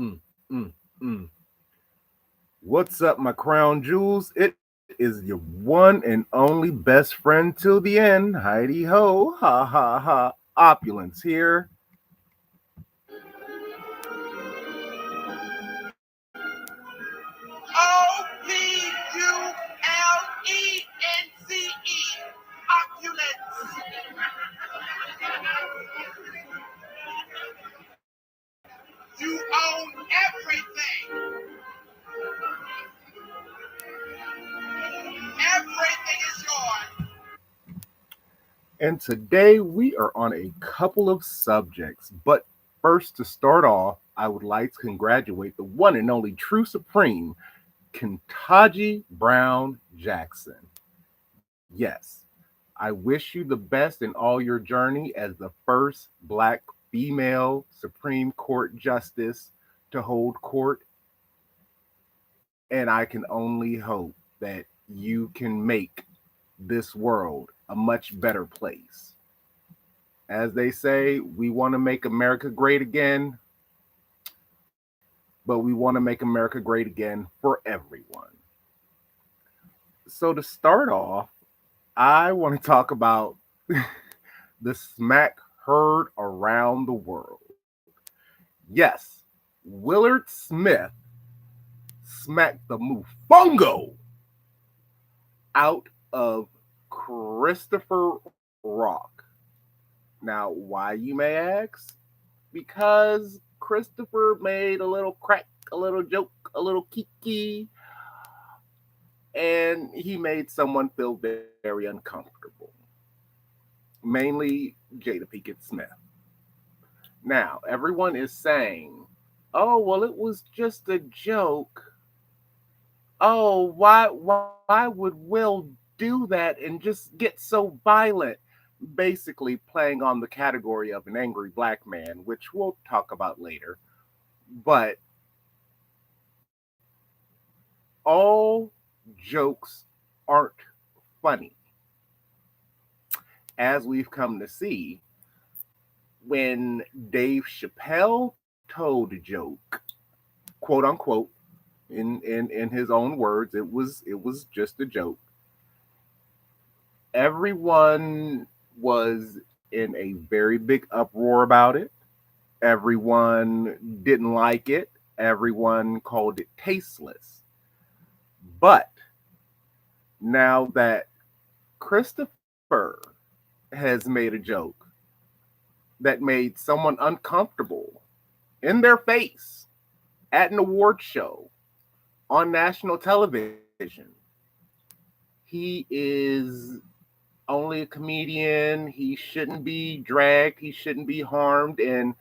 Mm, mm, mm. What's up, my crown jewels? It is your one and only best friend till the end, Heidi Ho. Ha ha ha. Opulence here. Opulence. You own everything. Everything is yours. And today we are on a couple of subjects. But first, to start off, I would like to congratulate the one and only true supreme, Kentaji Brown Jackson. Yes, I wish you the best in all your journey as the first Black female Supreme Court justice to hold court. And I can only hope that you can make this world a much better place. As they say, we want to make America great again, but we want to make America great again for everyone. So, to start off, I want to talk about the smack heard around the world. Yes, Willard Smith smacked the mufungo out of Christopher Rock. Now, why you may ask? Because Christopher made a little crack, a little joke, a little kiki, and he made someone feel very uncomfortable. Mainly Jada Pinkett Smith. Now, everyone is saying, oh, well, it was just a joke. Oh, why would Will do that and just get so violent? Basically playing on the category of an angry black man, which we'll talk about later. But all jokes aren't funny. As we've come to see, when Dave Chappelle told a joke, quote unquote, in his own words, it was just a joke. Everyone was in a very big uproar about it. Everyone didn't like it. Everyone called it tasteless. But now that Christopher has made a joke that made someone uncomfortable in their face at an award show on national television, he is only a comedian. He shouldn't be dragged. He shouldn't be harmed. And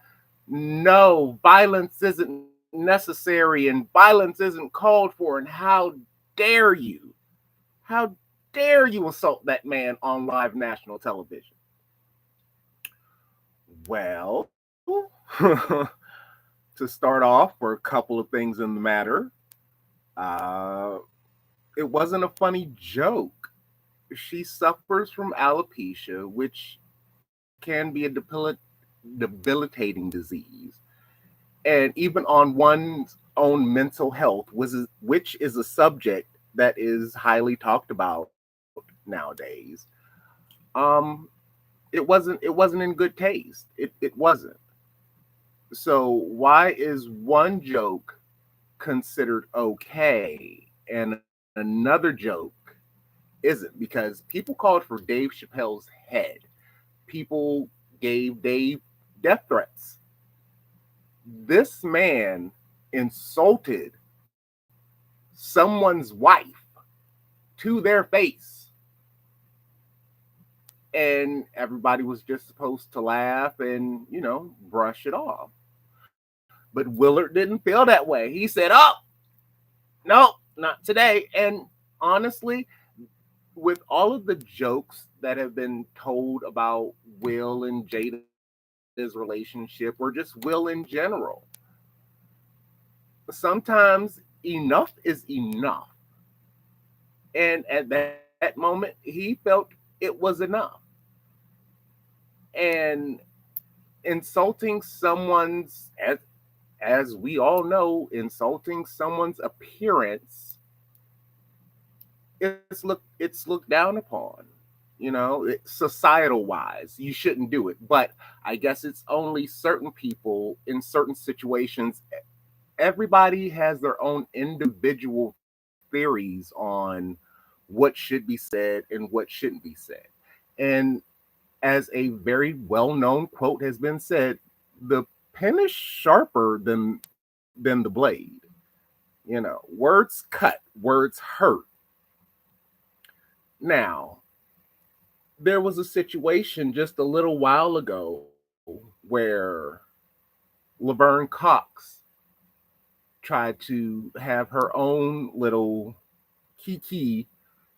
no, violence isn't necessary and violence isn't called for. And how dare you? How dare you assault that man on live national television? Well, to start off, for a couple of things in the matter, uh, it wasn't a funny joke. She suffers from alopecia, which can be a debilitating disease. And even on one's own mental health, which is a subject that is highly talked about nowadays, um, it wasn't in good taste. It wasn't. So why is one joke considered okay and another joke isn't? Because people called for Dave Chappelle's head. People gave Dave death threats. This man insulted someone's wife to their face, and everybody was just supposed to laugh and, brush it off. But Willard didn't feel that way. He said, oh, no, not today. And honestly, with all of the jokes that have been told about Will and Jada's relationship, or just Will in general, sometimes enough is enough. And at that moment, he felt it was enough. And insulting someone's, as we all know, insulting someone's appearance, it's looked down upon. Societal wise, you shouldn't do it. But I guess it's only certain people in certain situations. Everybody has their own individual theories on what should be said and what shouldn't be said. And as a very well-known quote has been said, the pen is sharper than the blade. Words cut, words hurt. Now, there was a situation just a little while ago where Laverne Cox tried to have her own little kiki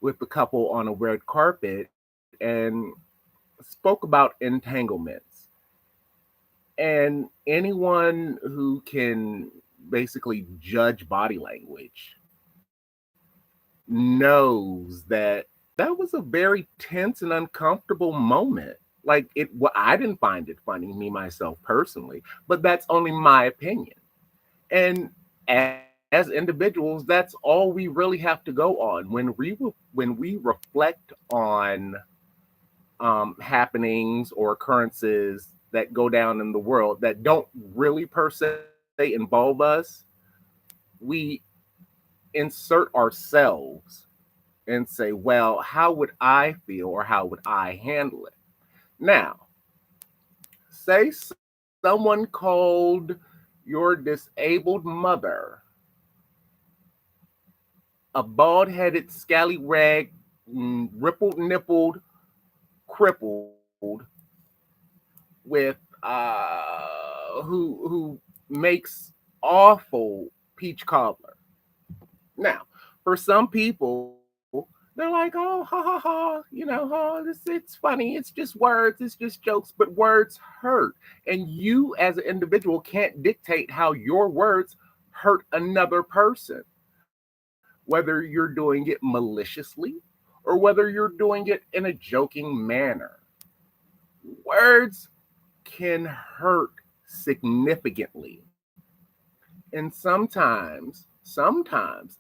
with the couple on a red carpet and spoke about entanglements. And anyone who can basically judge body language knows that that was a very tense and uncomfortable moment. Like well, I didn't find it funny, me myself personally, but that's only my opinion. And as individuals, that's all we really have to go on when we reflect on happenings or occurrences that go down in the world that don't really per se involve us. We insert ourselves and say, well, how would I feel or how would I handle it? Now, say someone called your disabled mother a bald headed, scallywag, rippled nippled, crippled with who makes awful peach cobbler. Now, for some people, they're like, "Oh, ha ha ha," it's funny. It's just words. It's just jokes, but words hurt, and you, as an individual, can't dictate how your words hurt another person, whether you're doing it maliciously or whether you're doing it in a joking manner. Words can hurt significantly. And sometimes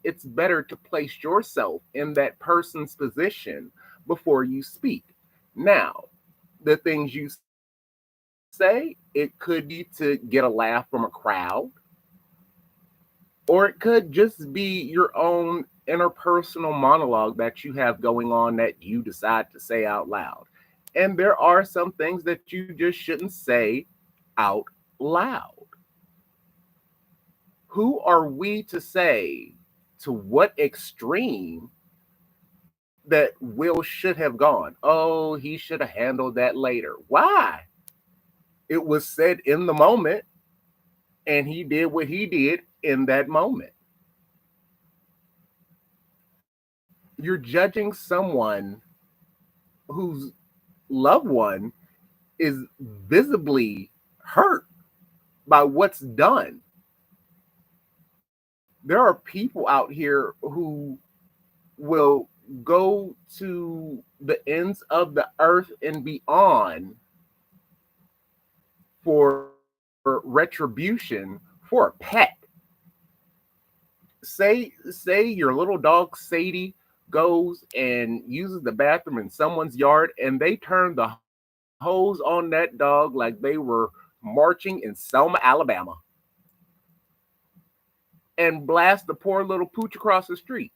it's better to place yourself in that person's position before you speak. Now, the things you say, it could be to get a laugh from a crowd, or it could just be your own interpersonal monologue that you have going on that you decide to say out loud. And there are some things that you just shouldn't say out loud. Who are we to say to what extreme that Will should have gone? Oh, he should have handled that later. Why? It was said in the moment, and he did what he did in that moment. You're judging someone whose loved one is visibly hurt by what's done. There are people out here who will go to the ends of the earth and beyond for retribution for a pet. Say your little dog Sadie goes and uses the bathroom in someone's yard and they turn the hose on that dog like they were marching in Selma, Alabama, and blast the poor little pooch across the street.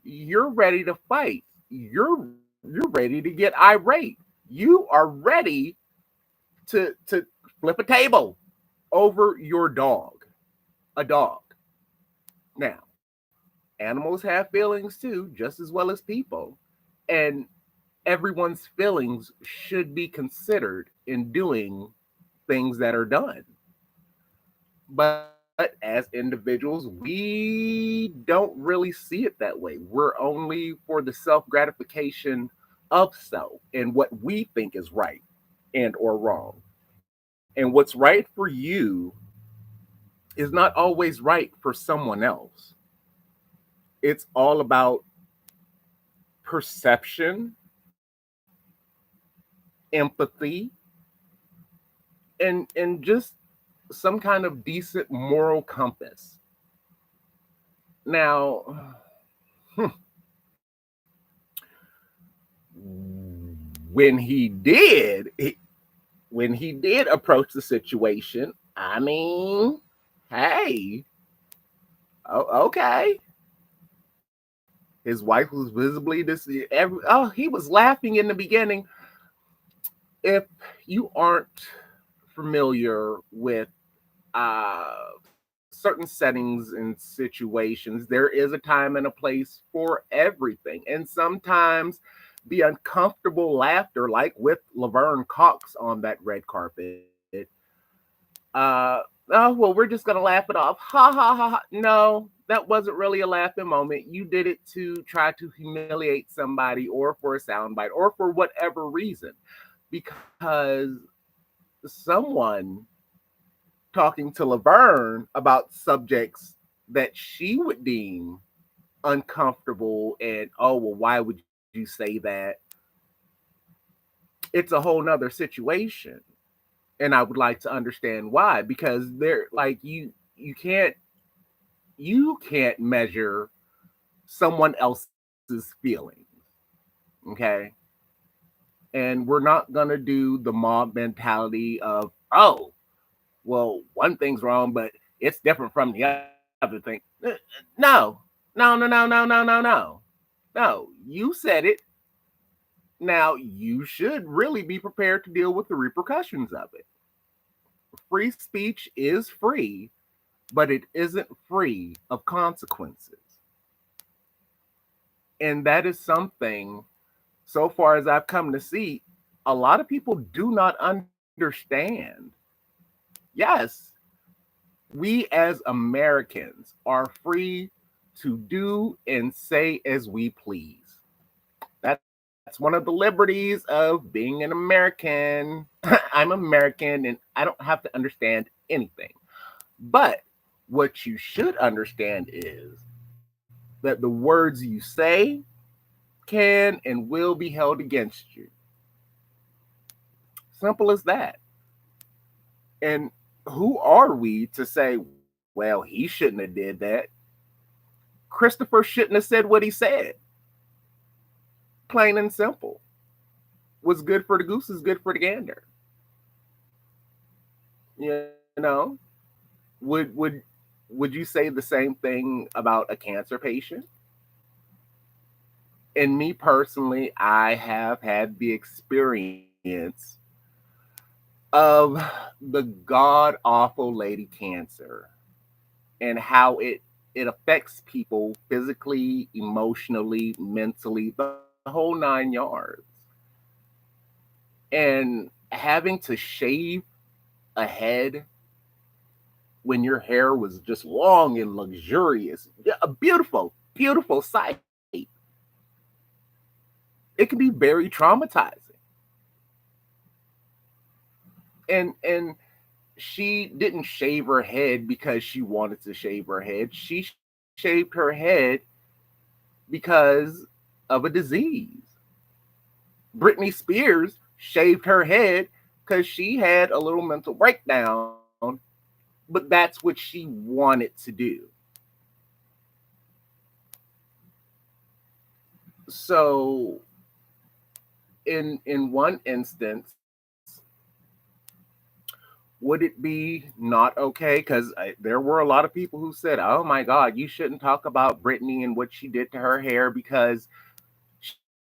You're ready to fight. You're ready to get irate. You are ready to flip a table over your dog, a dog. Now, animals have feelings too, just as well as people, and everyone's feelings should be considered in doing things that are done. But as individuals, we don't really see it that way. We're only for the self gratification of self and what we think is right and or wrong. And what's right for you is not always right for someone else. It's all about perception, empathy, and just some kind of decent moral compass. Now, when he did, when he did approach the situation, I mean, hey, okay. His wife was visibly he was laughing in the beginning. If you aren't familiar with certain settings and situations, there is a time and a place for everything. And sometimes the uncomfortable laughter, like with Laverne Cox on that red carpet, oh, well, we're just going to laugh it off. Ha ha ha ha. No, that wasn't really a laughing moment. You did it to try to humiliate somebody or for a soundbite or for whatever reason. Because someone talking to Laverne about subjects that she would deem uncomfortable and, oh, well, why would you say that? It's a whole nother situation. And I would like to understand why. Because they're like you can't measure someone else's feelings. Okay. And we're not gonna do the mob mentality of, oh, well, one thing's wrong, but it's different from the other thing. No, no, no, no, no, no, no, no. No, you said it. Now you should really be prepared to deal with the repercussions of it. Free speech is free, but it isn't free of consequences. And that is something, so far as I've come to see, a lot of people do not understand. Yes, we as Americans are free to do and say as we please. That's one of the liberties of being an American. I'm American and I don't have to understand anything. But what you should understand is that the words you say can and will be held against you. Simple as that. And who are we to say, well, he shouldn't have did that? Christopher shouldn't have said what he said. Plain and simple. What's good for the goose is good for the gander. You know? Would would you say the same thing about a cancer patient? And me personally, I have had the experience of the god awful lady cancer and how it affects people physically, emotionally, mentally, the whole 9 yards. And having to shave a head when your hair was just long and luxurious, yeah, a beautiful, beautiful sight. It can be very traumatizing. And she didn't shave her head because she wanted to shave her head. She shaved her head because of a disease. Britney Spears shaved her head because she had a little mental breakdown, but that's what she wanted to do. So in one instance, would it be not okay? Because there were a lot of people who said, "Oh my God, you shouldn't talk about Britney and what she did to her hair because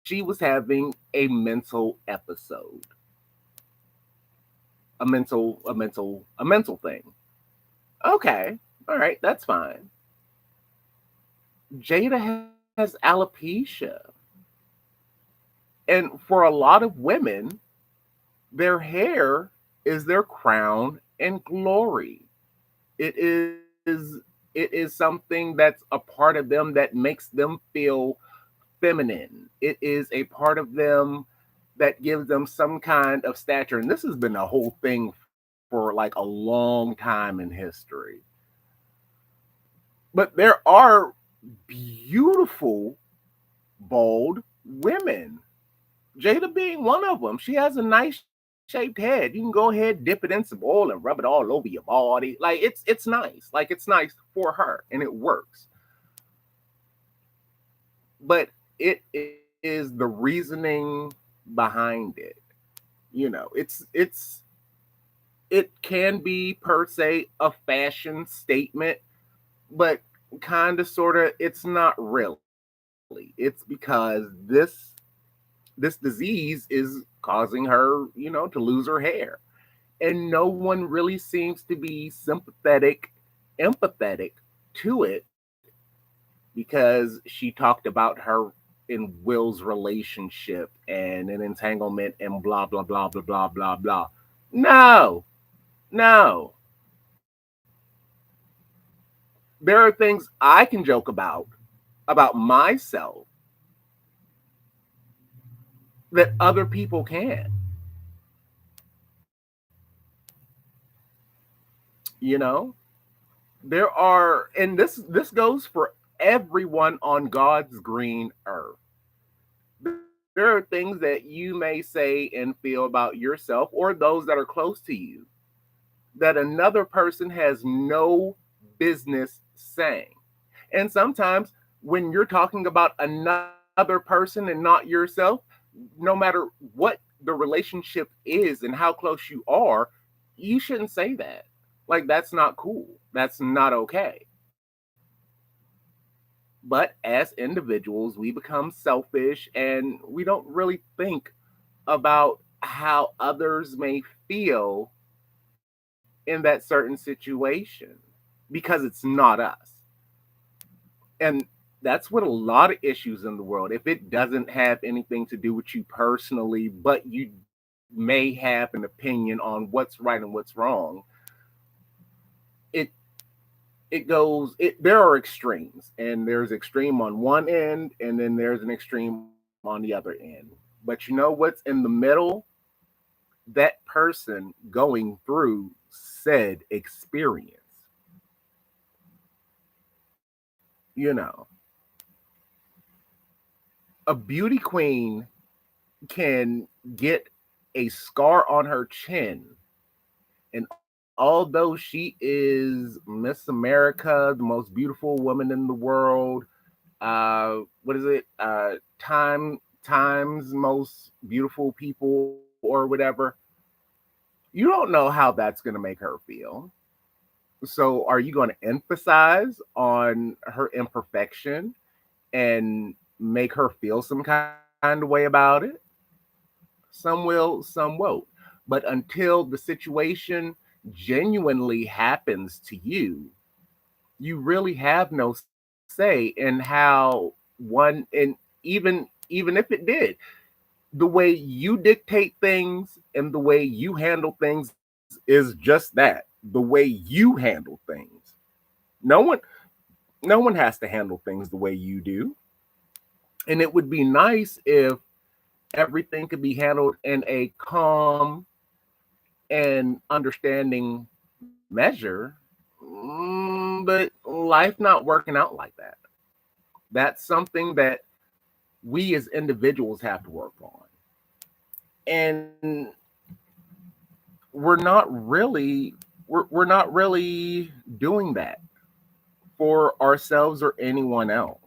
she was having a mental episode, a mental thing." Okay, all right, that's fine. Jada has alopecia, and for a lot of women, their hair is their crown and glory. It it is something that's a part of them that makes them feel feminine. It is a part of them that gives them some kind of stature. And this has been a whole thing for like a long time in history. But there are beautiful, bold women. Jada being one of them. She has a nice shape. shaved head. You can go ahead, dip it in some oil, and rub it all over your body. Like it's nice. Like it's nice for her, and it works. But it is the reasoning behind it. It's it can be per se a fashion statement, but kind of sort of it's not really. It's because this disease is causing her, to lose her hair. And no one really seems to be sympathetic, empathetic to it because she talked about her in Will's relationship and an entanglement and blah blah blah blah blah blah blah. No, no. There are things I can joke about myself that other people can. You know, there are, and this goes for everyone on God's green earth. There are things that you may say and feel about yourself or those that are close to you that another person has no business saying. And sometimes when you're talking about another person and not yourself, no matter what the relationship is and how close you are, you shouldn't say that. Like, that's not cool. That's not okay. But as individuals, we become selfish and we don't really think about how others may feel in that certain situation because it's not us. And that's what a lot of issues in the world, if it doesn't have anything to do with you personally, but you may have an opinion on what's right and what's wrong, it it goes it there are extremes, and there's extreme on one end and then there's an extreme on the other end. But you know what's in the middle? That person going through said experience. You know, a beauty queen can get a scar on her chin, and although she is Miss America, the most beautiful woman in the world, what is it? Times most beautiful people or whatever. You don't know how that's going to make her feel. So, are you going to emphasize on her imperfection and make her feel some kind of way about it? Some will, some won't. But until the situation genuinely happens to you, you really have no say in how one, and even if it did, the way you dictate things and the way you handle things is just that, the way you handle things. No one no one has to handle things the way you do. And it would be nice if everything could be handled in a calm and understanding measure. But life not working out like that. That's something that we as individuals have to work on. And we're not really doing that for ourselves or anyone else.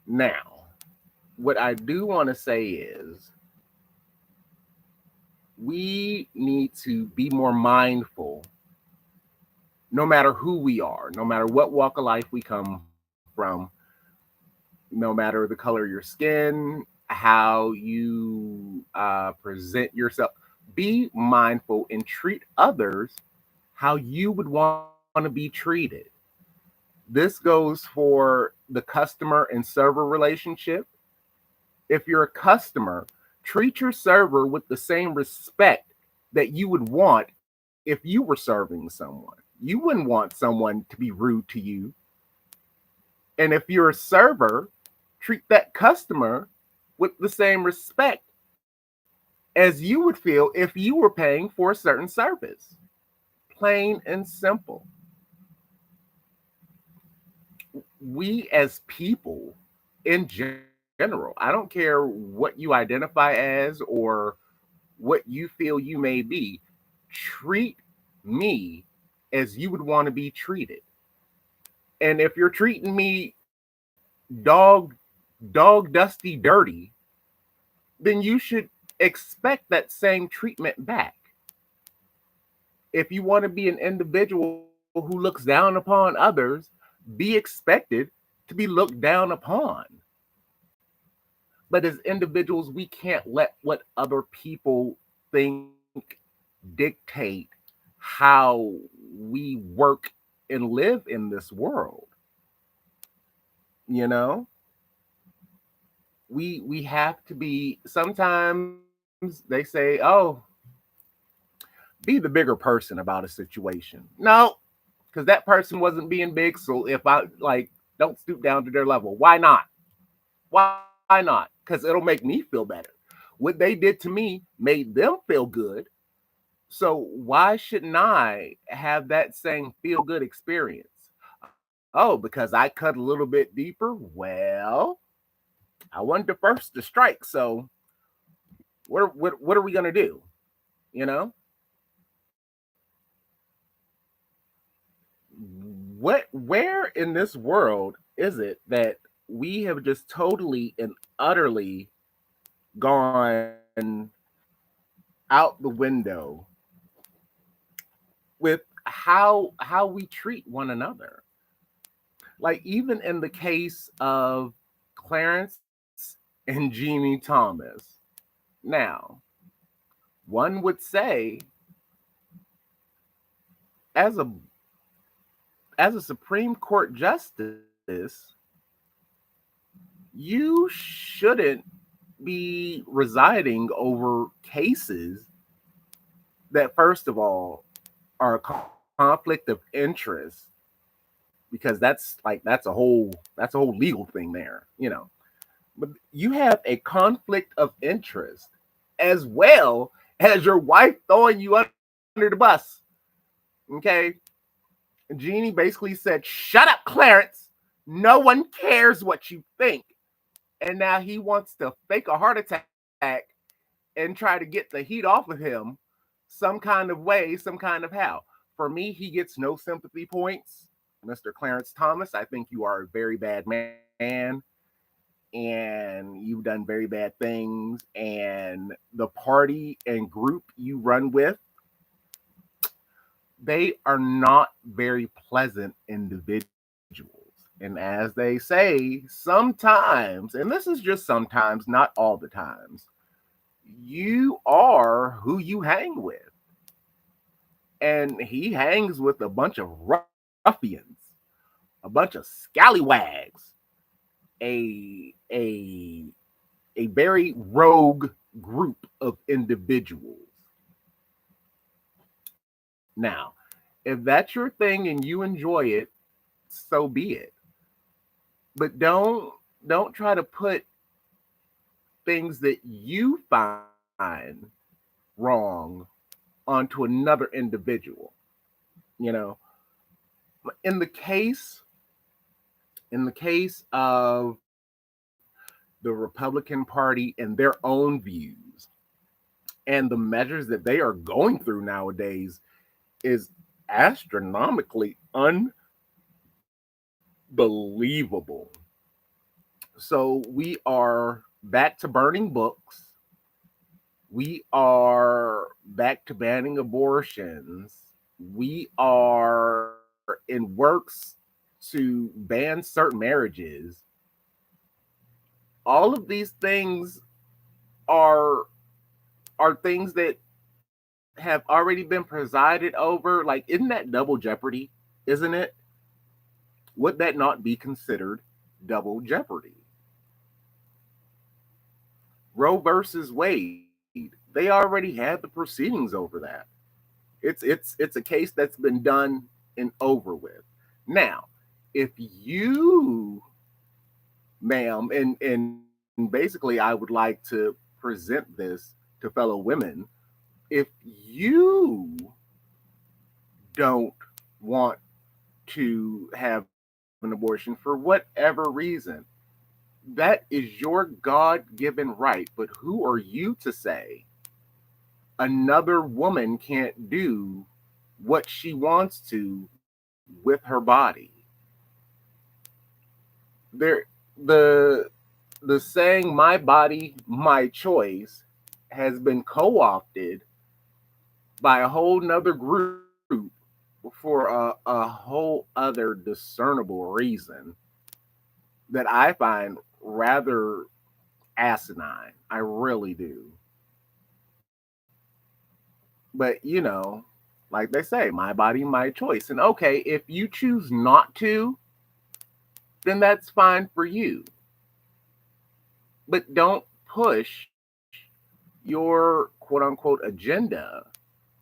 Now, what I do want to say is we need to be more mindful, no matter who we are, no matter what walk of life we come from, no matter the color of your skin, how you present yourself. Be mindful and treat others how you would want to be treated. This goes for the customer and server relationship. If you're a customer, treat your server with the same respect that you would want if you were serving someone. You wouldn't want someone to be rude to you. And if you're a server, treat that customer with the same respect as you would feel if you were paying for a certain service. Plain and simple. We as people in general general. I don't care what you identify as or what you feel you may be. Treat me as you would want to be treated. And if you're treating me dog dusty dirty, then you should expect that same treatment back. If you want to be an individual who looks down upon others, be expected to be looked down upon. But as individuals, we can't let what other people think dictate how we work and live in this world. You know, we have to be. Sometimes they say, "Oh, be the bigger person about a situation." No, because that person wasn't being big. So if I like, don't stoop down to their level. Why not? Why not? Because it'll make me feel better. What they did to me made them feel good. So why shouldn't I have that same feel good experience? Oh, because I cut a little bit deeper? Well, I wasn't the first to strike. So what are we gonna do? You know? Where in this world is it that we have just totally and utterly gone out the window with how we treat one another? Like even in the case of Clarence and Jeannie Thomas. Now, one would say as a Supreme Court justice, you shouldn't be residing over cases that, first of all, are a conflict of interest, because that's a whole legal thing there, you know. But you have a conflict of interest as well as your wife throwing you under the bus. Okay, Jeannie basically said, "Shut up, Clarence. No one cares what you think." And now he wants to fake a heart attack and try to get the heat off of him some kind of way, some kind of how. For me, he gets no sympathy points. Mr. Clarence Thomas, I think you are a very bad man and you've done very bad things. And the party and group you run with, they are not very pleasant individuals. And as they say, sometimes, and this is just sometimes, not all the times, you are who you hang with. And he hangs with a bunch of ruffians, a bunch of scallywags, a a very rogue group of individuals. Now, if that's your thing and you enjoy it, so be it. But don't try to put things that you find wrong onto another individual. You know, in the case of the Republican Party and their own views and the measures that they are going through nowadays is astronomically unbelievable. So we are back to burning books. We are back to banning abortions. We are in works to ban certain marriages. All of these things are are things that have already been presided over. Like, isn't that double jeopardy? Isn't it? Would that not be considered double jeopardy? Roe versus Wade, they already had the proceedings over that. It's a case that's been done and over with. Now, if you, ma'am, and basically I would like to present this to fellow women, if you don't want to have an abortion for whatever reason, That is your God given right. But who are you to say another woman can't do what she wants to with her body? There, the the saying "my body, my choice" has been co-opted by a whole nother group for a whole other discernible reason that I find rather asinine. I really do. But like they say, my body, my choice. And okay, if you choose not to, then that's fine for you. But don't push your quote unquote agenda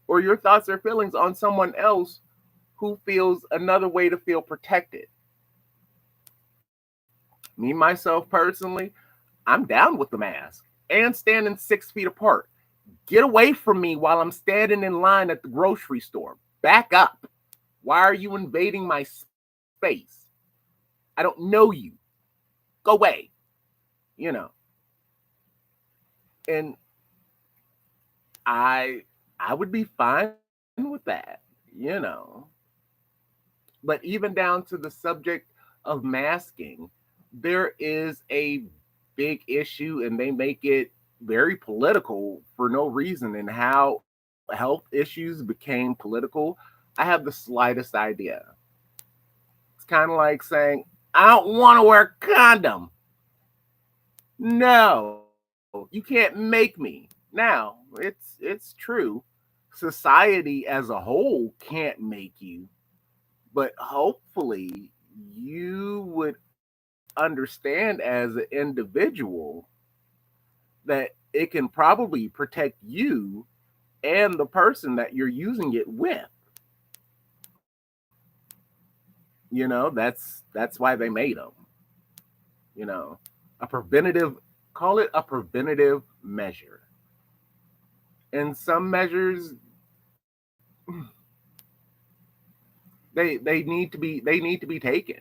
or your thoughts or feelings on someone else who feels another way to feel protected. Me, myself personally, I'm down with the mask and standing 6 feet apart. Get away from me while I'm standing in line at the grocery store. Back up. Why are you invading my space? I don't know you. Go away. You know. And I I would be fine with that. But even down to the subject of masking, there is a big issue and they make it very political for no reason, and how health issues became political. I have the slightest idea. It's kind of like saying, I don't want to wear a condom. No, you can't make me. Now, it's true. Society as a whole can't make you, but hopefully you would understand as an individual that it can probably protect you and the person that you're using it with. That's why they made them. A preventative, call it a preventative measure. And some measures, they need to be taken.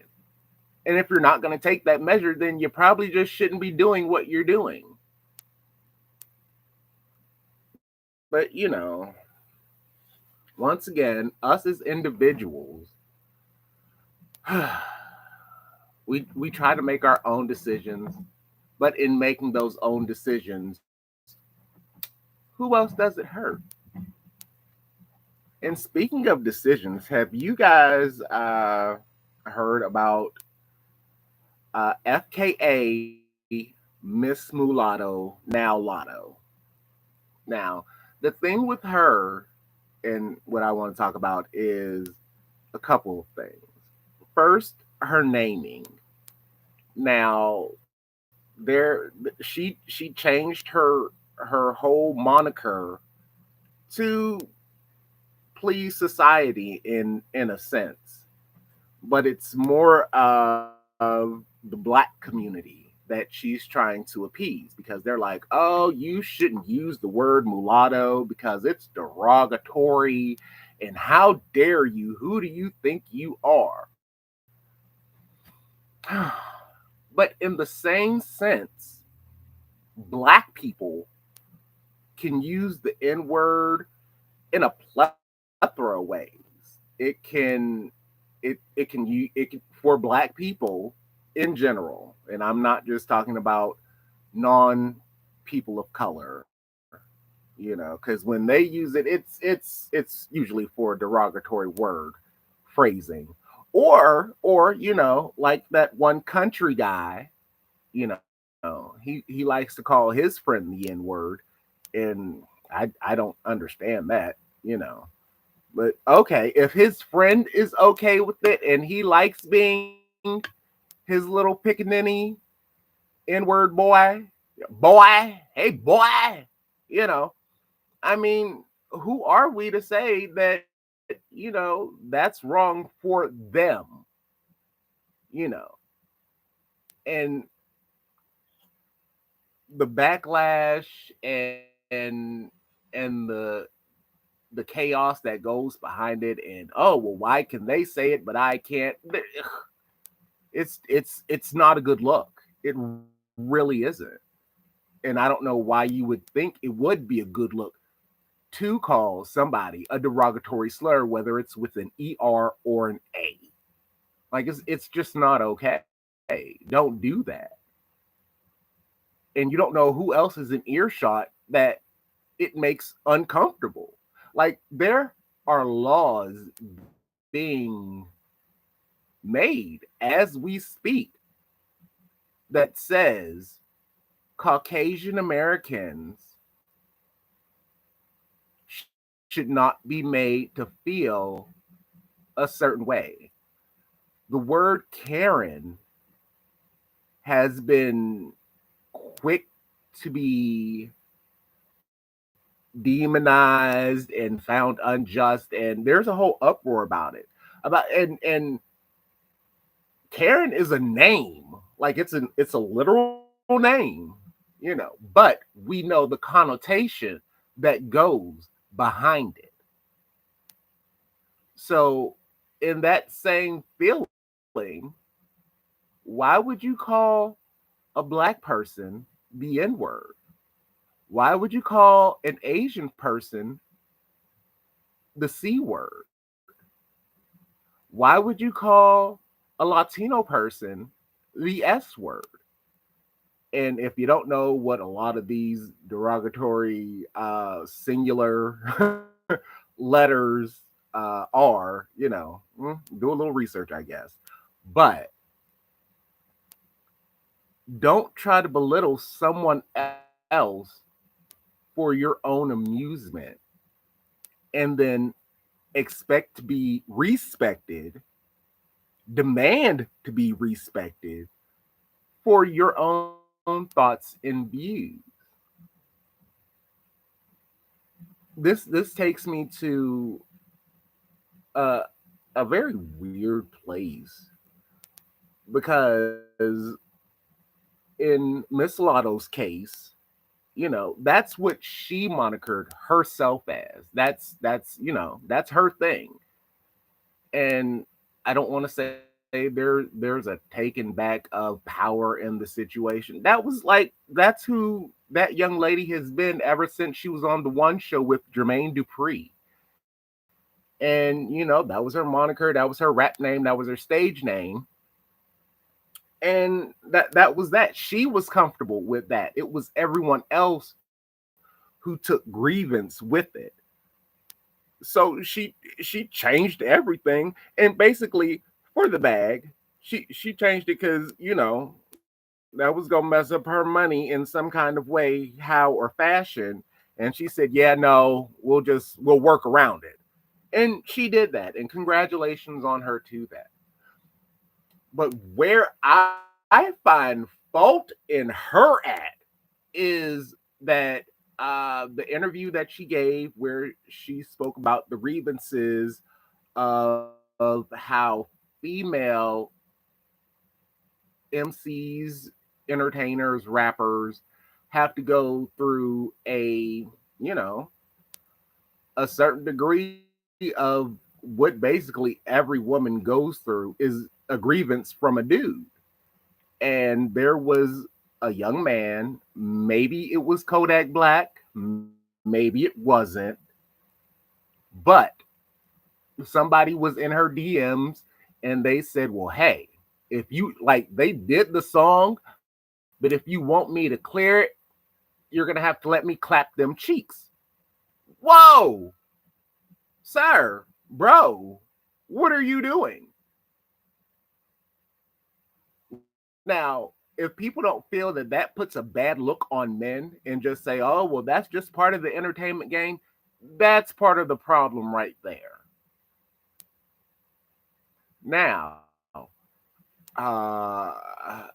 And if you're not going to take that measure, then you probably just shouldn't be doing what you're doing. But once again, us as individuals, we try to make our own decisions, but in making those own decisions, who else does it hurt? And speaking of decisions, have you guys heard about FKA Miss Mulatto, now Lotto? Now, the thing with her, and what I want to talk about is a couple of things. First, her naming. Now, she changed her whole moniker to please society in a sense, but it's more of the black community that she's trying to appease, because they're like, oh, you shouldn't use the word mulatto because it's derogatory, and how dare you, who do you think you are? But in the same sense, black people can use the N word in a plethora of ways. It can for black people in general, and I'm not just talking about non people of color, because when they use it, it's usually for a derogatory word phrasing, or like that one country guy. He likes to call his friend the N word, and I don't understand that. But okay, if his friend is okay with it and he likes being his little pickaninny N word boy, hey boy, you know, I mean, who are we to say that that's wrong for them, you know? And the backlash and the chaos that goes behind it, and oh well, why can they say it but I can't? It's not a good look. It really isn't. And I don't know why you would think it would be a good look to call somebody a derogatory slur, whether it's with an ER or an A. Like it's just not okay. Don't do that. And you don't know who else is in earshot that it makes uncomfortable. Like there are laws being made as we speak that says Caucasian Americans should not be made to feel a certain way. The word Karen has been quick to be demonized and found unjust, and there's a whole uproar about it. About and Karen is a name, like it's a literal name, but we know the connotation that goes behind it. So, in that same feeling, why would you call a black person the N word? Why would you call an Asian person the C word? Why would you call a Latino person the S word? And if you don't know what a lot of these derogatory singular letters do a little research, I guess. But don't try to belittle someone else for your own amusement and then expect to be respected, demand to be respected for your own thoughts and views. This takes me to a, a very weird place because in Miss Lotto's case, that's what she monikered herself as. That's her thing. And I don't want to say there's a taking back of power in the situation. That's who that young lady has been ever since she was on the One Show with Jermaine Dupri. And that was her moniker, that was her rap name, that was her stage name. And that was that. She was comfortable with that. It was everyone else who took grievance with it. So she changed everything, and basically for the bag, she changed it because that was gonna mess up her money in some kind of way, how or fashion. And she said, "Yeah, no, we'll work around it." And she did that, and congratulations on her to that. But where I find fault in her at is that the interview that she gave, where she spoke about the grievances of how female MCs, entertainers, rappers have to go through you know, a certain degree of what basically every woman goes through is a grievance from a dude. And there was a young man, maybe it was Kodak Black, maybe it wasn't, but somebody was in her DMs and they said, "Well, hey, if you like they did the song, but if you want me to clear it, you're going to have to let me clap them cheeks." Whoa, sir, bro, what are you doing? Now, if people don't feel that that puts a bad look on men and just say, "Oh, well, that's just part of the entertainment game," that's part of the problem right there. Now, I've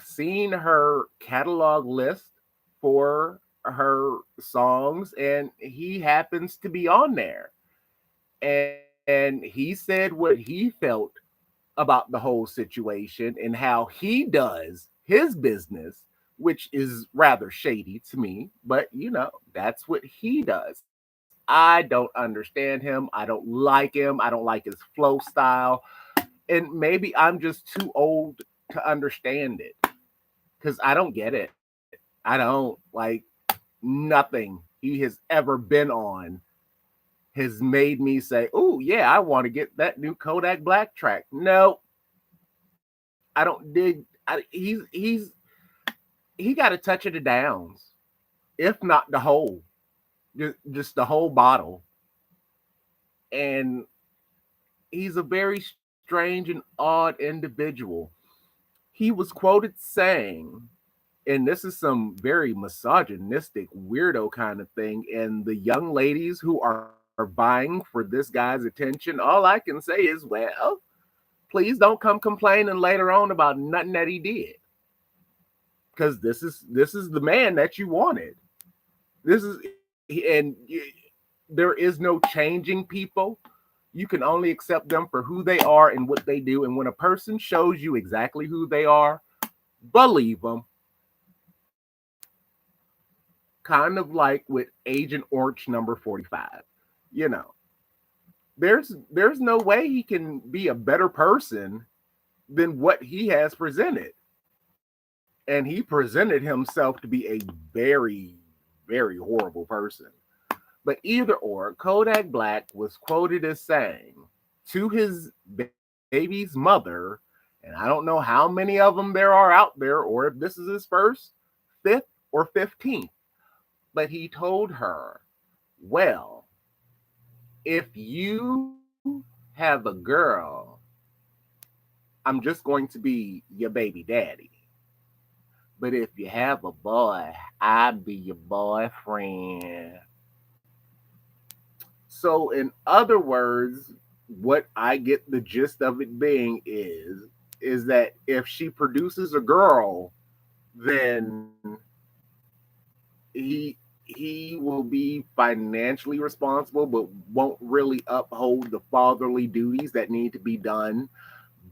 seen her catalog list for her songs, and he happens to be on there. And he said what he felt about the whole situation and how he does his business, which is rather shady to me, but that's what he does. I don't understand him. I don't like him. I don't like his flow style. And maybe I'm just too old to understand it. because I don't get it. I don't like nothing he has ever been on has made me say, "Oh yeah, I want to get that new Kodak Black track." No, I don't dig. He got a touch of the downs, if not the whole, just the whole bottle, and he's a very strange and odd individual. He was quoted saying, and this is some very misogynistic, weirdo kind of thing, and the young ladies who are vying for this guy's attention, all I can say is, well, please don't come complaining later on about nothing that he did, because this is the man that you wanted. This is there is no changing people. You can only accept them for who they are and what they do. And when a person shows you exactly who they are, believe them. Kind of like with Agent Orange number 45. You know, there's no way he can be a better person than what he has presented. And he presented himself to be a very, very horrible person. But either or, Kodak Black was quoted as saying to his baby's mother, and I don't know how many of them there are out there, or if this is his first, fifth, or 15th, but he told her, well, if you have a girl, I'm just going to be your baby daddy. But if you have a boy, I'll be your boyfriend. So, in other words, what I get the gist of it being is that if she produces a girl, then he he will be financially responsible, but won't really uphold the fatherly duties that need to be done.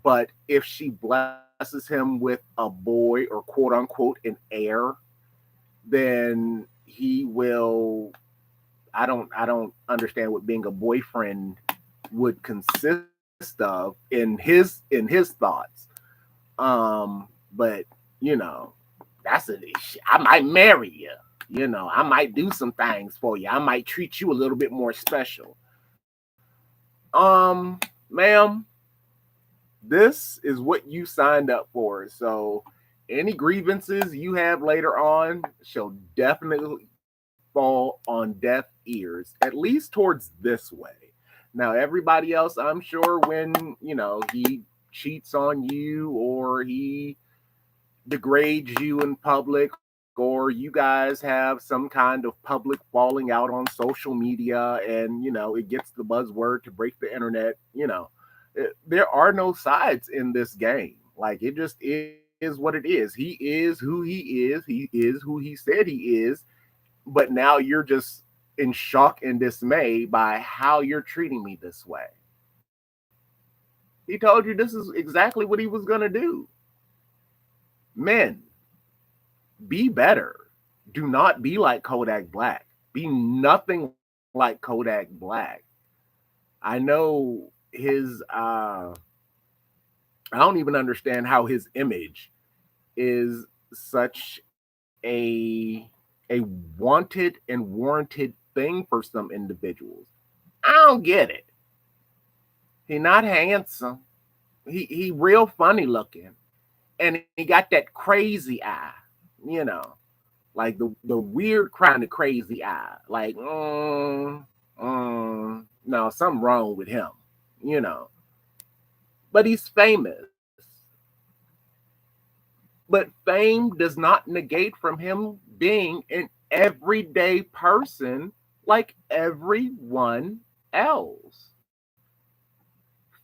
But if she blesses him with a boy or quote unquote an heir, then he will. I don't understand what being a boyfriend would consist of in his thoughts. But you know, that's a I might marry you. You know, I might do some things for you. I might treat you a little bit more special. Ma'am, this is what you signed up for. So any grievances you have later on shall definitely fall on deaf ears, at least towards this way. Now, everybody else, I'm sure when, he cheats on you or he degrades you in public or you guys have some kind of public falling out on social media and, it gets the buzzword to break the internet, there are no sides in this game. Like, it just is what it is. He is who he is. He is who he said he is. But now you're just in shock and dismay by how you're treating me this way. He told you this is exactly what he was going to do. Men, be better. Do not be like Kodak Black. Be nothing like Kodak Black. I know his I don't even understand how his image is such a wanted and warranted thing for some individuals. I don't get it. He not handsome. He real funny looking. And he got that crazy eye, you know, like the weird kind of crazy eye. Like, no, something wrong with him, you know. But he's famous. But fame does not negate from him being an everyday person like everyone else.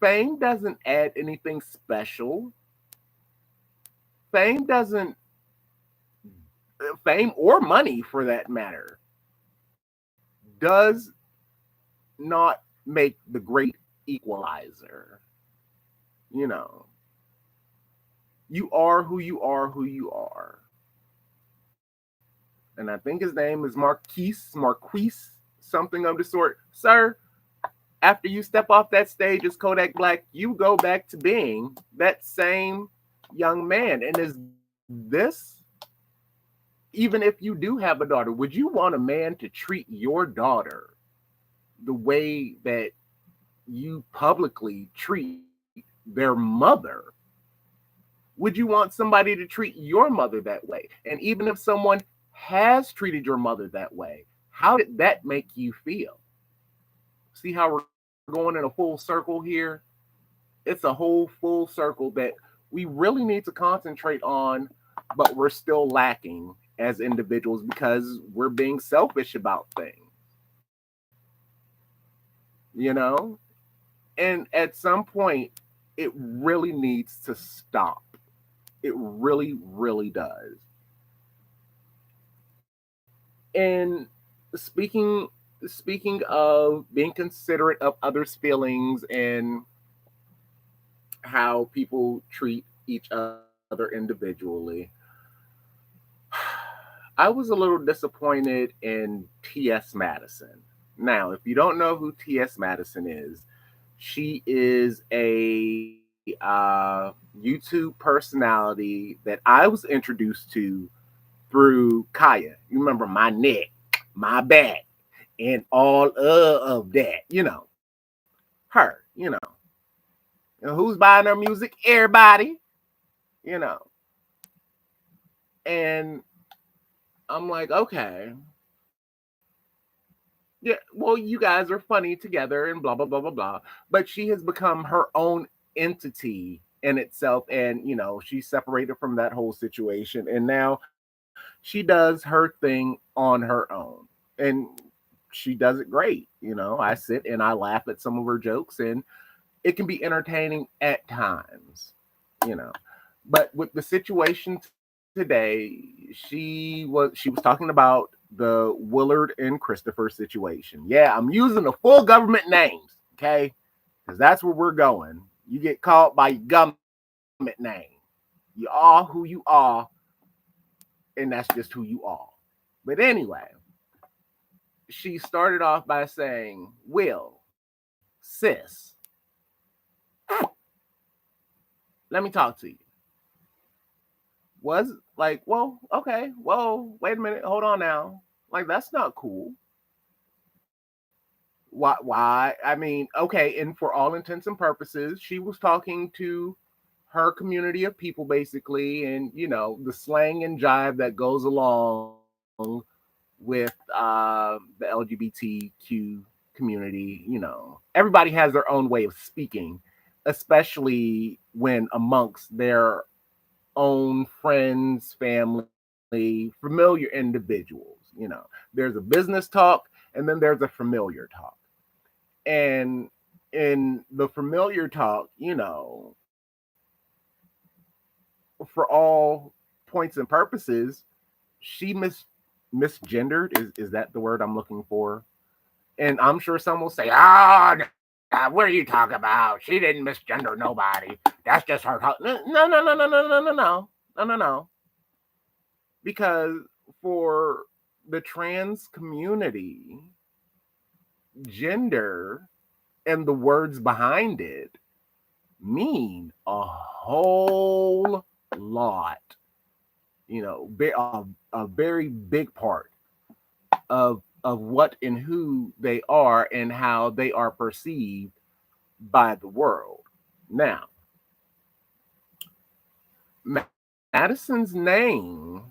Fame doesn't add anything special. Fame doesn't, fame or money for that matter, does not make the great equalizer. You know, you are who you are, who you are. And I think his name is Marquise, something of the sort. Sir, after you step off that stage as Kodak Black, you go back to being that same young man. And is this Even if you do have a daughter, would you want a man to treat your daughter the way that you publicly treat their mother? Would you want somebody to treat your mother that way? And even if someone has treated your mother that way, how did that make you feel? See how we're going in a full circle here? It's a whole full circle that we really need to concentrate on, but we're still lacking as individuals because we're being selfish about things, you know? And at some point, it really needs to stop. It really, really does. And speaking speaking of being considerate of others' feelings and how people treat each other individually, I was a little disappointed in T.S. Madison. Now, if you don't know who T.S. Madison is, she is a YouTube personality that I was introduced to through Kaya. You remember my neck, my back, and all of that. Her. And who's buying her music? Everybody. You know. And I'm like, okay, yeah, well, you guys are funny together and blah, blah, blah, blah, blah. But she has become her own entity in itself. And, she's separated from that whole situation. And now she does her thing on her own. And she does it great. I sit and I laugh at some of her jokes, and it can be entertaining at times, you know. But with the situation today, she was talking about the Willard and Christopher situation. Yeah, I'm using the full government names, okay? Because that's where we're going. You get called by your government name. You are who you are, and that's just who you are. But anyway, she started off by saying, Will, sis, let me talk to you. Was like, whoa, okay, whoa, wait a minute, hold on now. Like, that's not cool. Why? I mean, okay, and for all intents and purposes, she was talking to her community of people basically, and the slang and jive that goes along with the LGBTQ community. Everybody has their own way of speaking, especially when amongst their own friends, family, familiar individuals. There's a business talk and then there's a familiar talk. And in the familiar talk, for all points and purposes, she misgendered is that the word I'm looking for? And I'm sure some will say, "Ah, what are you talking about? She didn't misgender nobody. That's just her talk." No, no, no, no, no, no, no, no, no, no, no, no. Because for the trans community, gender and the words behind it mean a whole lot. A very big part of what and who they are and how they are perceived by the world. Now, Madison's name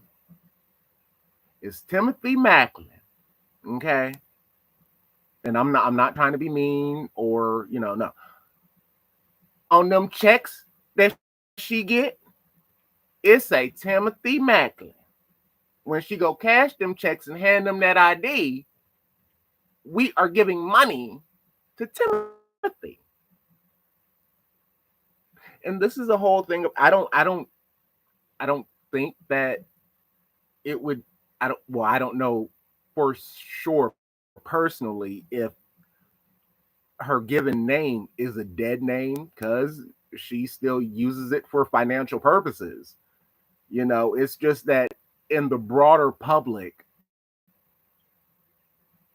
is Timothy Macklin. Okay, and I'm not trying to be mean or no. On them checks that she get, it say Timothy Macklin. When she go cash them checks and hand them that ID, we are giving money to Timothy. And this is a whole thing of I don't think that it would I don't know for sure personally if her given name is a dead name because she still uses it for financial purposes. It's just that in the broader public,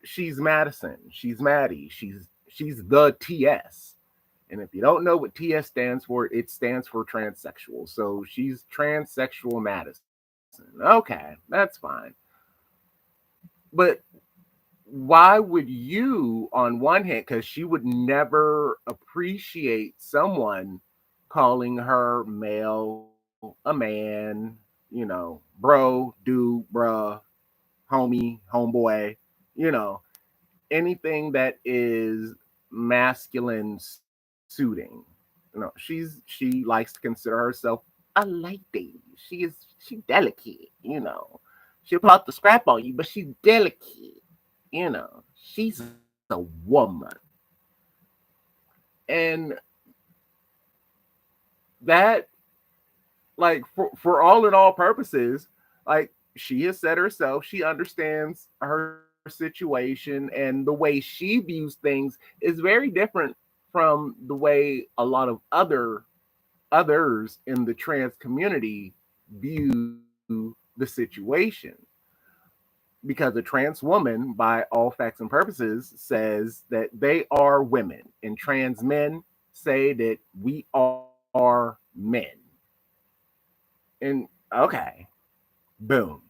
she's Madison, she's Maddie, she's the TS. And if you don't know what TS stands for, it stands for transsexual. So she's transsexual Madison. Okay, that's fine. But why would you, on one hand, because she would never appreciate someone calling her male, a man, bro, dude, bruh, homie, homeboy, you know, anything that is masculine suiting. She likes to consider herself a lady. She delicate. She'll pull out the scrap on you, but she's delicate. She's a woman. And that, like, for all in all purposes, like, she has said herself, she understands her situation, and the way she views things is very different from the way a lot of others in the trans community view the situation. Because a trans woman, by all facts and purposes, says that they are women, and trans men say that we are men. And okay, boom.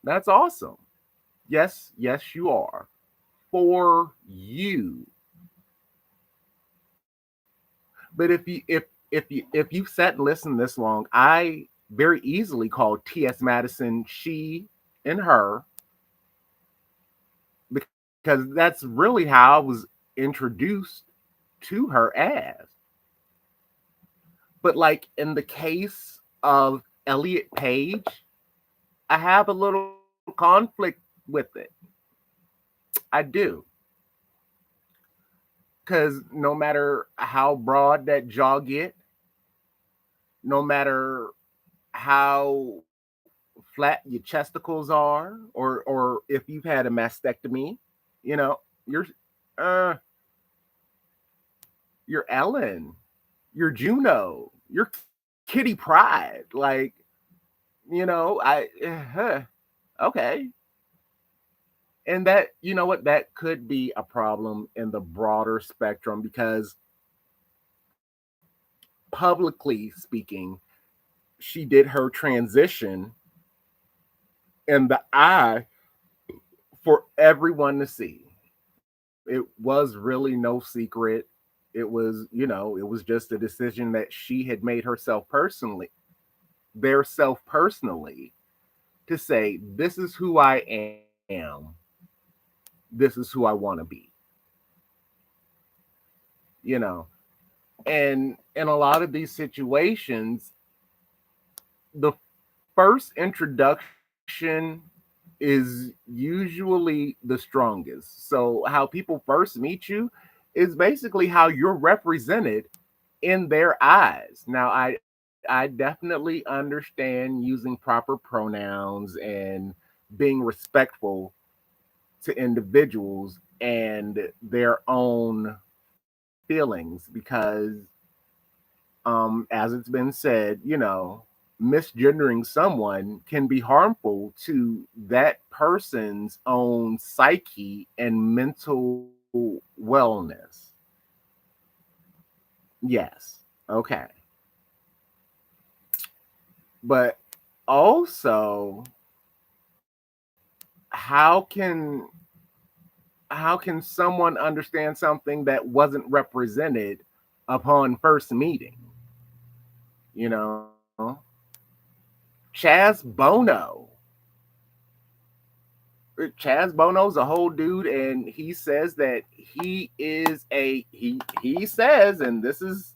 That's awesome. Yes, you are. For you. But if you've sat and listened this long, I very easily called T.S. Madison she and her, because that's really how I was introduced to her as. But like in the case of Elliot Page, I have a little conflict with it. I do. Because no matter how broad that jaw get, no matter how flat your chesticles are, or if you've had a mastectomy, you know, you're uh you're Ellen, you're Juno, you're Kitty Pride. Like, I okay. And that, you know what, that could be a problem in the broader spectrum because publicly speaking, she did her transition in the eye for everyone to see. It was really no secret. It was just a decision that she had made herself personally, their self personally, to say, this is who I am, this is who I want to be. You know, and in a lot of these situations, the first introduction is usually the strongest. So how people first meet you is basically how you're represented in their eyes. Now, I definitely understand using proper pronouns and being respectful to individuals and their own feelings because as it's been said, misgendering someone can be harmful to that person's own psyche and mental wellness. Yes. Okay. But also, how can someone understand something that wasn't represented upon first meeting? You know, Chaz Bono. Chaz Bono's a whole dude, and he says that he is a he says, and this is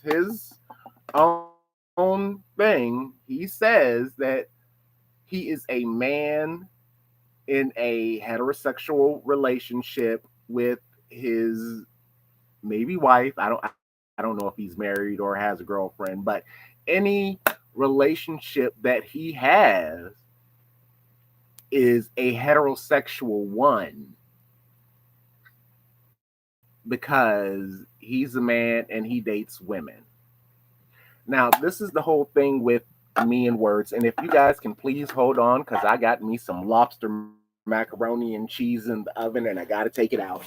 his own thing. He says that he is a man in a heterosexual relationship with his maybe wife. I don't know if he's married or has a girlfriend, but any relationship that he has is a heterosexual one because he's a man and he dates women. Now, this is the whole thing with me and words. And if you guys can please hold on, because I got me some lobster macaroni and cheese in the oven and I got to take it out.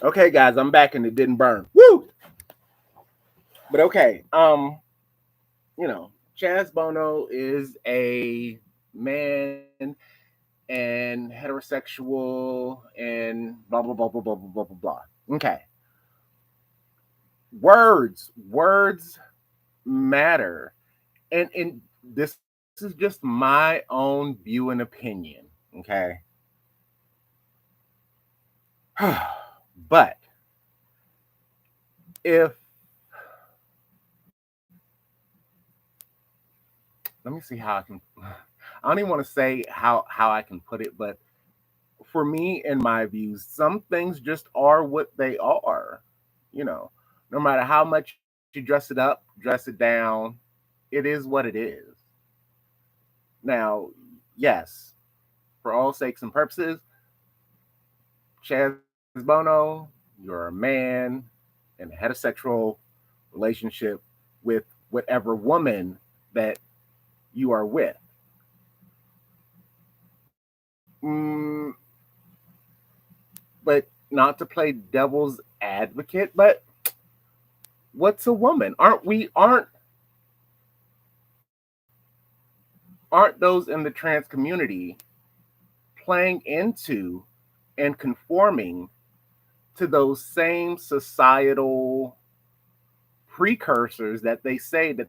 Okay, guys, I'm back and it didn't burn. Woo! But okay, Chaz Bono is a man and heterosexual and blah blah blah blah blah blah blah blah blah. Okay. Words matter. And this is just my own view and opinion. Okay. But if let me see how I can I don't even want to say how I can put it, but for me in my views, some things just are what they are. You know, no matter how much you dress it up, dress it down, it is what it is. Now, yes, for all sakes and purposes, Chaz Bono, you're a man in a heterosexual relationship with whatever woman that you are with. Mm, but not to play devil's advocate, but what's a woman? Aren't those in the trans community playing into and conforming to those same societal precursors that they say that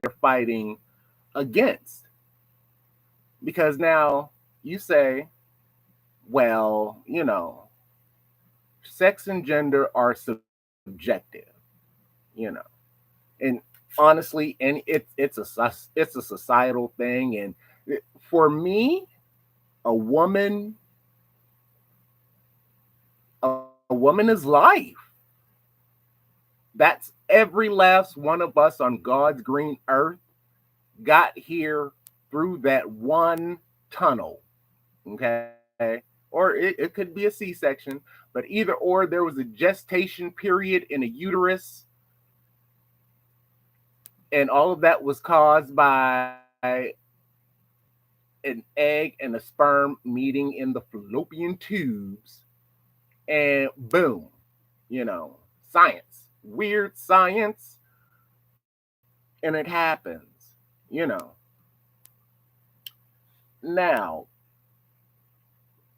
they're fighting against? Because now you say, well, sex and gender are subjective, you know, and honestly, and it's a societal thing, and for me, a woman a woman is life. That's every last one of us on God's green earth got here through that one tunnel. Okay. Or it could be a C-section, but either or, there was a gestation period in a uterus, and all of that was caused by an egg and a sperm meeting in the fallopian tubes, and boom, science, weird science, and it happens, you know. Now,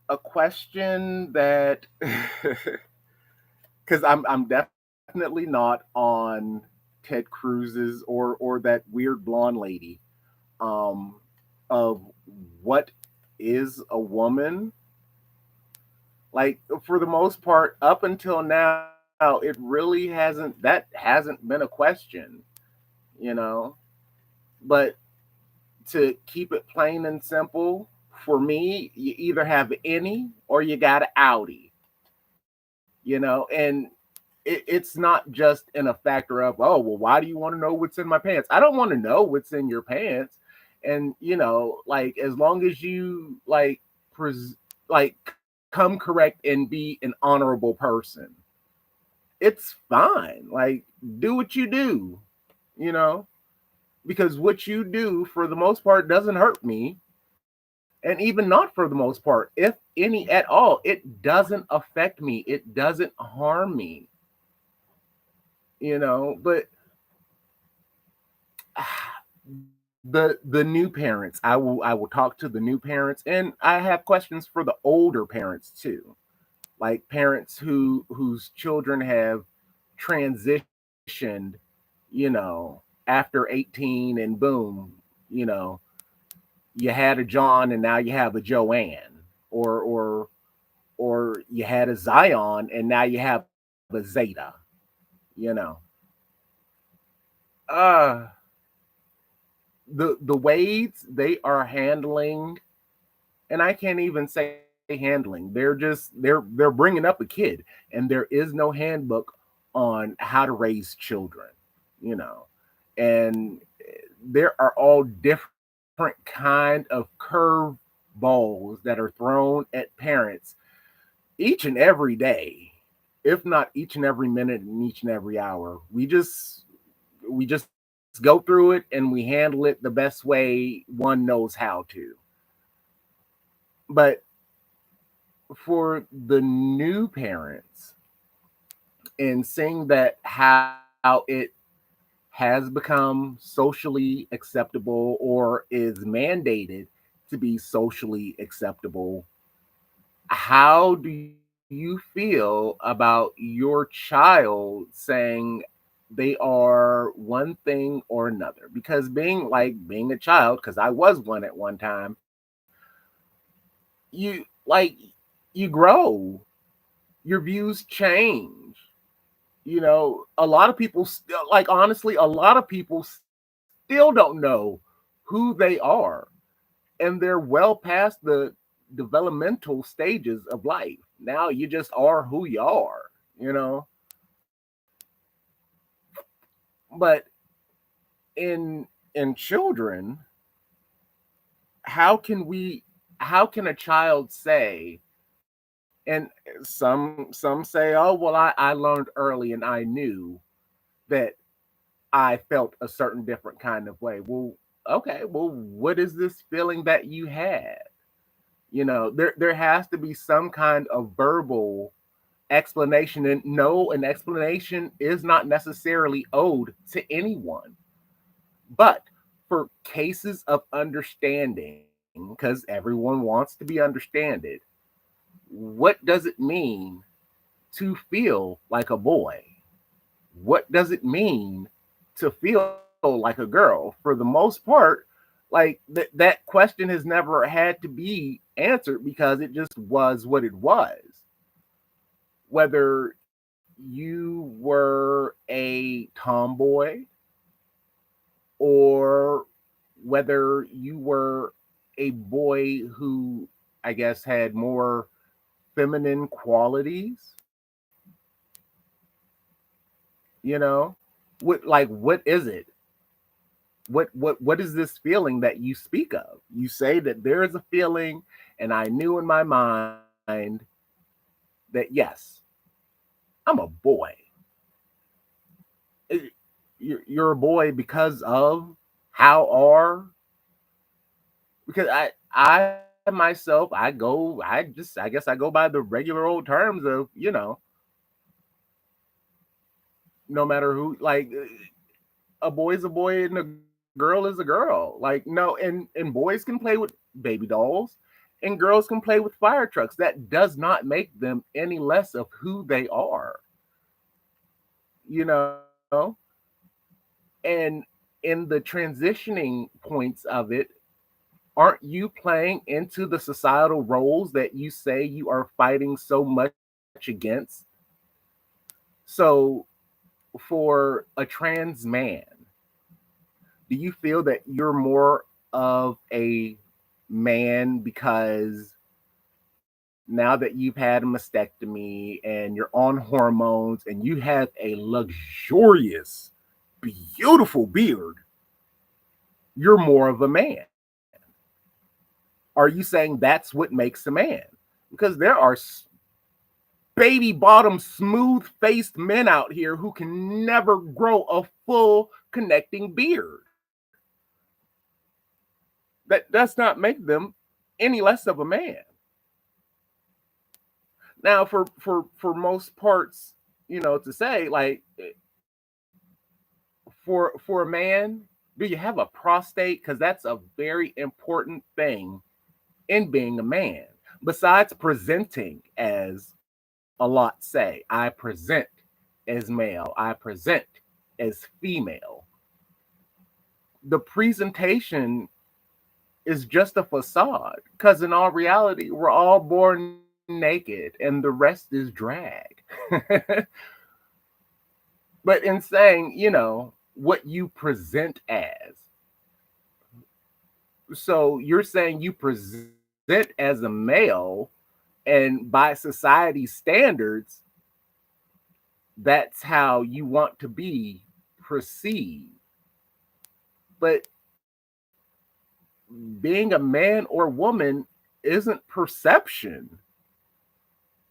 a question that, because I'm definitely not on Ted Cruz's or that weird blonde lady, um, of what is a woman. Like, for the most part, up until now, it really hasn't been a question, you know. But to keep it plain and simple, for me, you either have any or you got an Audi, and it's not just in a factor of, oh, well, why do you want to know what's in my pants? I don't want to know what's in your pants. And, like, as long as you, like, like, come correct and be an honorable person, it's fine. Like, do what you do, you know, because what you do for the most part doesn't hurt me. And even not for the most part, if any at all, it doesn't affect me. It doesn't harm me, but the new parents, I will talk to the new parents, and I have questions for the older parents too, like parents whose children have transitioned, after 18, and boom, you know you had a John and now you have a Joanne, or you had a Zion and now you have a Zeta, you know. Uh the Wades, they are handling, and I can't even say handling. They're bringing up a kid, and there is no handbook on how to raise children, you know. And there are all different kind of curve balls that are thrown at parents each and every day, if not each and every minute and each and every hour. We just go through it and we handle it the best way one knows how to. But for the new parents, and seeing that how it has become socially acceptable or is mandated to be socially acceptable, how do you feel about your child saying they are one thing or another? Because being a child, because I was one at one time, you like you grow, your views change. You know, a lot of people still, like, honestly, a lot of people still don't know who they are, and they're well past the developmental stages of life. Now you just are who you are, you know. But in children, how can we how can a child say, and some say, oh well, I learned early and I knew that I felt a certain different kind of way. Well, okay, well, what is this feeling that you had? You know, there has to be some kind of verbal explanation. And no, an explanation is not necessarily owed to anyone. But for cases of understanding, because everyone wants to be understood, what does it mean to feel like a boy? What does it mean to feel like a girl? For the most part, like that question has never had to be answered because it just was what it was. Whether you were a tomboy or whether you were a boy who, I guess, had more feminine qualities, you know, what is it? What is this feeling that you speak of? You say that there is a feeling, and I knew in my mind that yes, I'm a boy. It- you're a boy because of how are, because I myself, I guess I go by the regular old terms of, no matter who, like, a boy is a boy and a girl is a girl. Like, no, and boys can play with baby dolls and girls can play with fire trucks. That does not make them any less of who they are, you know? And in the transitioning points of it, aren't you playing into the societal roles that you say you are fighting so much against? So, for a trans man, do you feel that you're more of a man because now that you've had a mastectomy and you're on hormones and you have a luxurious, beautiful beard, you're more of a man? Are you saying that's what makes a man? Because there are baby bottom, smooth faced men out here who can never grow a full connecting beard. That does not make them any less of a man. Now, for most parts, to say, like, for a man, do you have a prostate? Because that's a very important thing in being a man. Besides presenting, as a lot say, I present as male, I present as female. The presentation is just a facade, because in all reality, we're all born naked and the rest is drag. But in saying, what you present as, so you're saying you present as a male, and by society standards, that's how you want to be perceived. But being a man or woman isn't perception.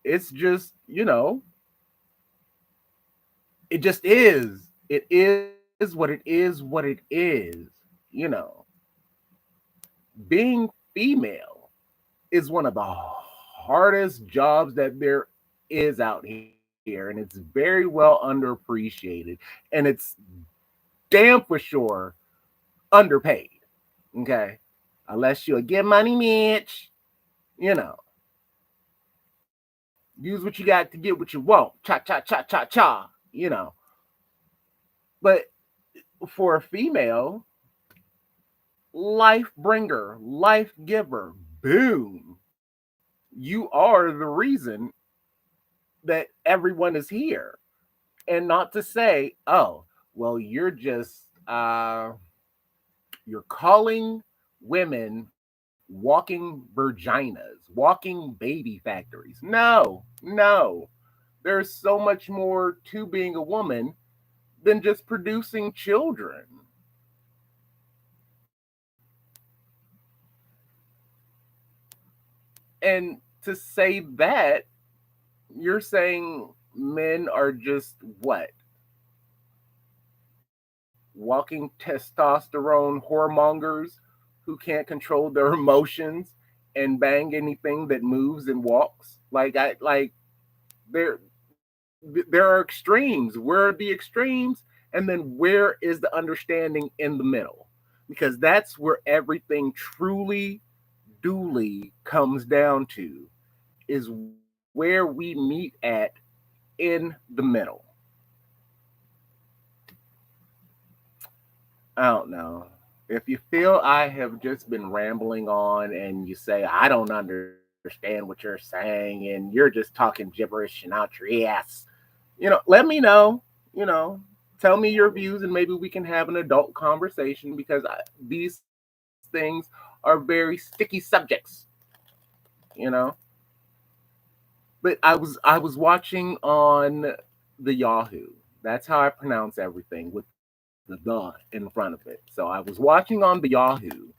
It's just, it just is. It is what it is, what it is, you know. Being female is one of the hardest jobs that there is out here. and it's very well underappreciated, and it's damn for sure underpaid. Okay, unless you're a get money Mitch, you know, use what you got to get what you want. Cha cha cha cha cha. You know, but for a female, life bringer, life giver, boom, you are the reason that everyone is here. And not to say, oh, well, you're calling women walking vaginas, walking baby factories. No, no. There's so much more to being a woman than just producing children. And to say that, you're saying men are just what? Walking testosterone whoremongers who can't control their emotions and bang anything that moves and walks. There there are extremes. Where are the extremes? And then where is the understanding in the middle? Because that's where everything truly, duly comes down to, is where we meet at in the middle. I don't know. If you feel I have just been rambling on and you say, I don't understand what you're saying and you're just talking gibberish and out your ass, let me know. You know, tell me your views and maybe we can have an adult conversation because these things are very sticky subjects, you know. But I was watching on the Yahoo. That's how I pronounce everything with the in front of it. So I was watching on the Yahoo,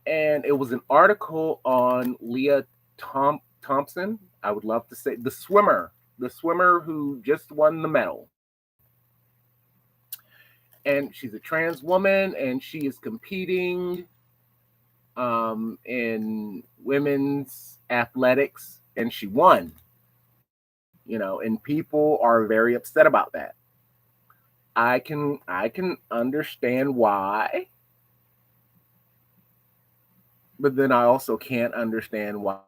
and it was an article on Leah Thompson. I would love to say the swimmer who just won the medal. And she's a trans woman, and she is competing in women's athletics, and she won. And people are very upset about that. I can understand why, but then I also can't understand why.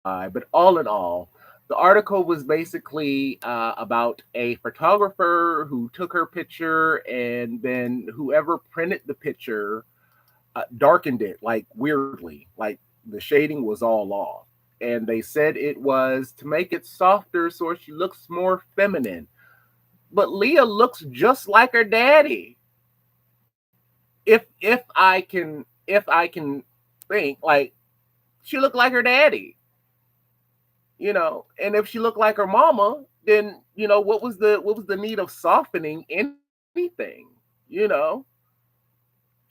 But all in all, the article was basically about a photographer who took her picture, and then whoever printed the picture darkened it like weirdly, like the shading was all off. And they said it was to make it softer so she looks more feminine. But Leah looks just like her daddy. If I can think, like, she looked like her daddy, and if she looked like her mama, then what was the need of softening anything, you know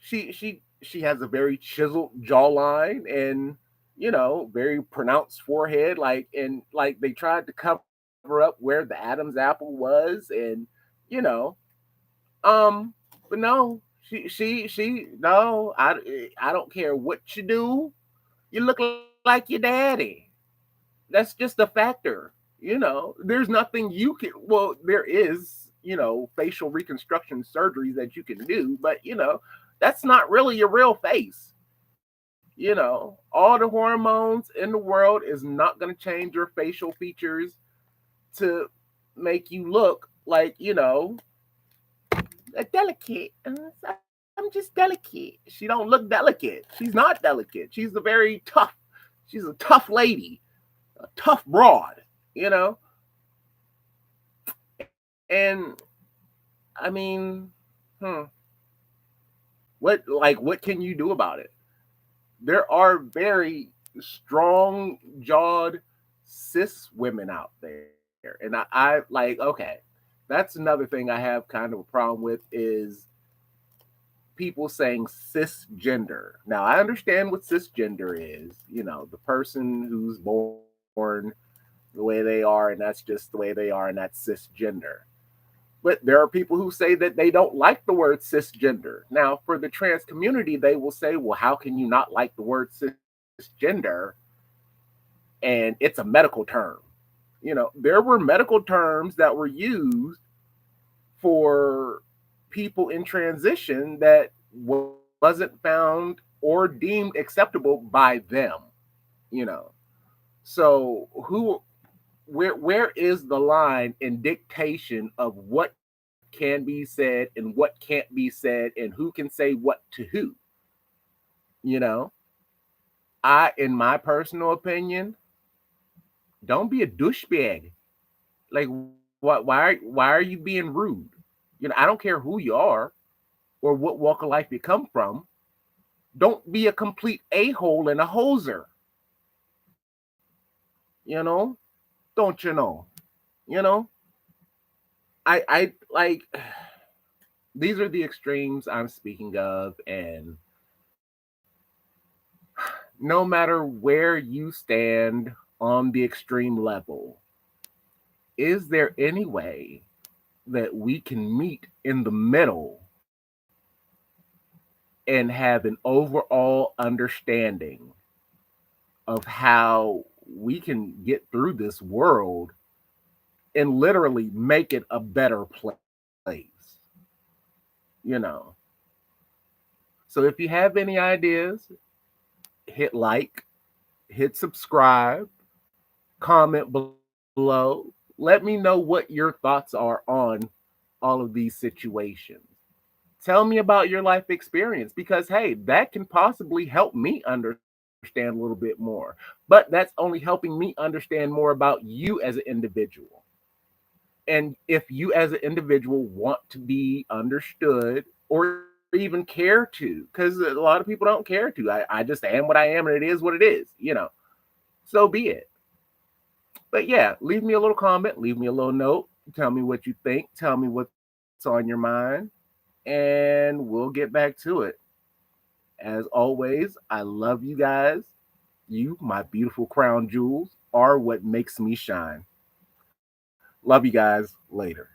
she has a very chiseled jawline and very pronounced forehead, like they tried to cover up where the Adam's apple was, and you know but no, she no, I don't care what you do, you look like your daddy. That's just a factor. There's nothing you can, well, there is, facial reconstruction surgeries that you can do, but that's not really your real face. All the hormones in the world is not going to change your facial features to make you look like, a delicate. I'm just delicate. She don't look delicate. She's not delicate. She's a very tough. She's a tough lady, a tough broad. You know, and I mean, hmm, what can you do about it? There are very strong jawed cis women out there, and I like, okay, that's another thing I have kind of a problem with is people saying cisgender. Now I understand what cisgender is, the person who's born the way they are, and that's just the way they are, and that's cisgender. But there are people who say that they don't like the word cisgender. Now, for the trans community, they will say, well, how can you not like the word cisgender? And it's a medical term. There were medical terms that were used for people in transition that wasn't found or deemed acceptable by them, you know. So where is the line in dictation of what can be said and what can't be said and who can say what to who? You know, I in my personal opinion, don't be a douchebag. Like why are you being rude? I don't care who you are or what walk of life you come from. Don't be a complete a-hole and a hoser. You know? Don't you know? You know? I like these are the extremes I'm speaking of, and no matter where you stand on the extreme level, is there any way that we can meet in the middle and have an overall understanding of how we can get through this world and literally make it a better place? You know. So if you have any ideas, hit like, hit subscribe, comment below. Let me know what your thoughts are on all of these situations. Tell me about your life experience because, hey, that can possibly help me understand a little bit more. But that's only helping me understand more about you as an individual. And if you as an individual want to be understood or even care to, because a lot of people don't care to, I just am what I am and it is what it is. So be it. But yeah, leave me a little comment, leave me a little note, tell me what you think, tell me what's on your mind, and we'll get back to it. As always, I love you guys. You, my beautiful crown jewels, are what makes me shine. Love you guys. Later.